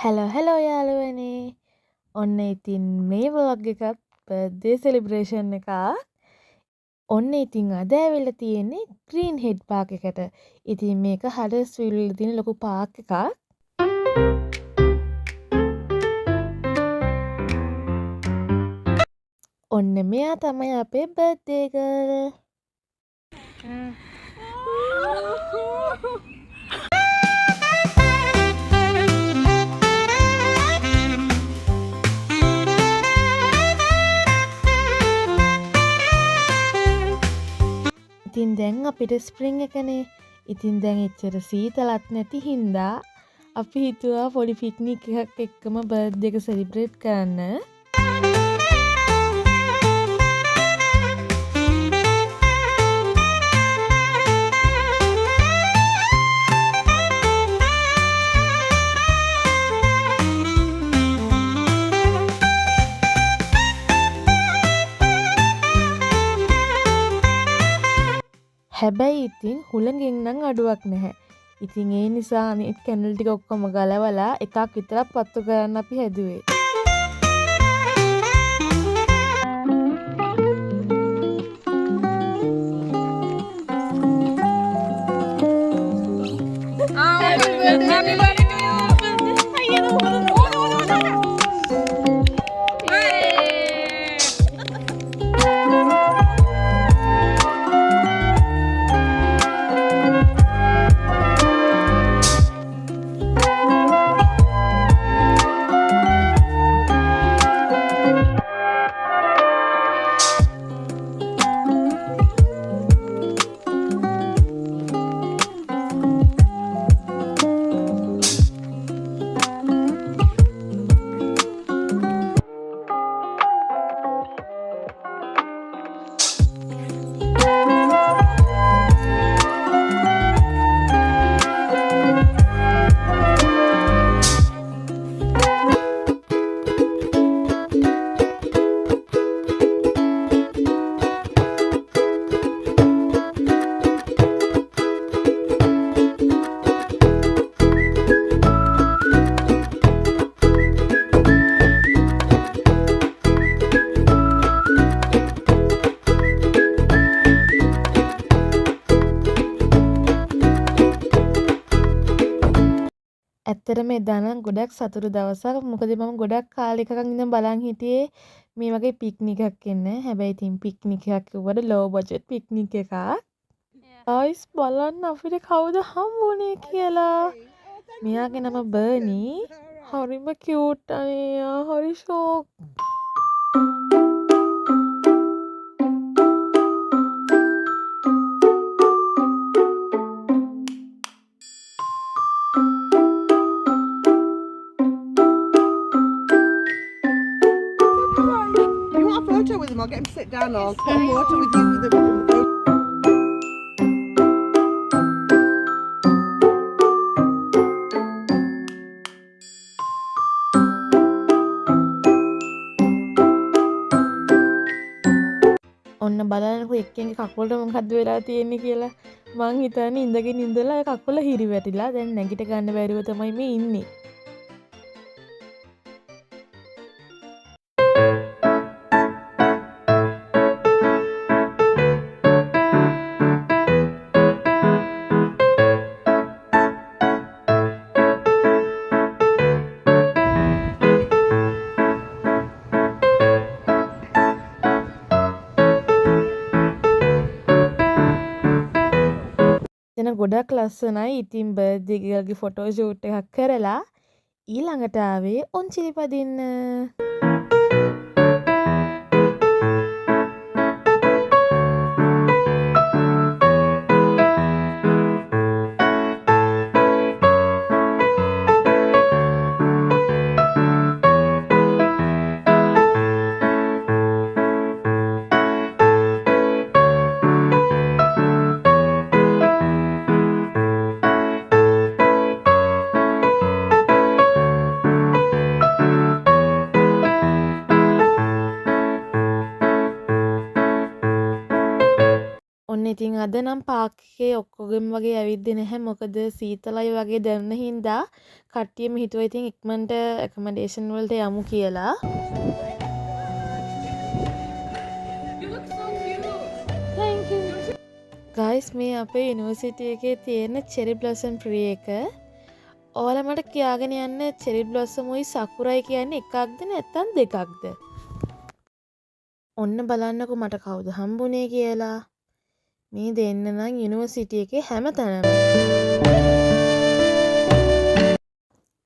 Hello යාළුවනේ. ඔන්න ඉතින් මේ වලොග් එකත් බර්ත්ඩේ සෙලිබ්‍රේෂන් එකක්. ඔන්න ඉතින් අද ඇවිල්ලා තියෙන්නේ ග්‍රීන් හෙඩ් පාක් එකට. ඉතින් මේක හඩර්ස්ෆීල්ඩ් වල තියෙන ලොකු පාක් එකක්. ඔන්න මෙයා තමයි අපේ බර්ත්ඩේ ගර්ල්. ඉතින් දැන් අපිට ස්ප්‍රින්ග් එකනේ. ඉතින් දැන් එච්චර සීතලත් නැති හින්දා අපි හිතුවා පොඩි පික්නික් එකක් එක්කම බර්ත්ඩේ එක සෙලිබ්‍රේට් කරන්න. හැබැයි ඉතින් හුළඟින් නම් අඩුවක් නැහැ. ඉතින් ඒ නිසා අනිත් කැන්ඩල් ටික ඔක්කොම ගලවලා එකක් විතරක් පත්තු කරන්න අපි හැදුවේ. ඇත්තටම එදා නම් ගොඩක් සතුටු දවසක්. මොකද මම ගොඩක් කාලෙකකින් ඉඳන් බලන් හිටියේ මේ වගේ පික්නික් එකක් එන්න. හැබැයි ඉතින් පික්නික් එකක් කිව්වට ලෝ බජට් පික්නික් එකක්. ආයිස් බලන්න අපිට කවුද හම්බුනේ කියලා. මෙයාගේ නම බර්නි. හරිම කියුට් අනේ. හරි ෂෝක්. I'll get him to sit down. I'll pour water with you with the ඔන්න බලන්නකෝ එක්කෙනෙක් කකුලට මොකද්ද වෙලා තියෙන්නේ කියලා. මං හිතන්නේ ඉඳගෙන ඉඳලා කකුල හිරි වැටිලා දැන් නැගිට ගන්න බැරිව තමයි මේ ඉන්නේ. ගොඩක් ලස්සනයි. ඉතින් බර්ත්ඩේ ගර්ල්ගේ ෆොටෝ ෂූට් එකක් කරලා ඊළඟට ආවේ ඔන්චිලි පදින්න. අද නම් පාක් එකේ ඔක්කොගෙම වගේ ඇවිද්දේ නැහැ. මොකද සීතලයි වගේ දැනෙන හින්දා කට්ටියම හිතුවා ඉතින් ඉක්මනට ඇකොමඩේෂන් වලට යමු කියලා. Thank you. ගයිස් මේ අපේ යුනිවර්සිටි එකේ තියෙන චෙරි බ්ලොසම් ට්‍රී එක. ඔයාලා මට කියාගෙන යන්න චෙරි බ්ලොසම් උයි සකුරයි කියන්නේ එකක්ද නැත්නම් දෙකක්ද? ඔන්න බලන්නකෝ මට කවුද හම්බුනේ කියලා. මේ දෙන්න නම් යුනිවර්සිටි එකේ හැමතැනම.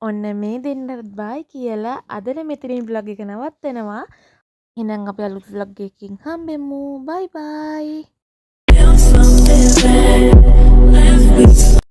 ඔන්න මේ දෙන්නට බයි කියලා අදට මෙතනින් vlog එක නවත්තනවා. එහෙනම් අපි අලුත් vlog එකකින් හම්බෙමු. බයි බයි.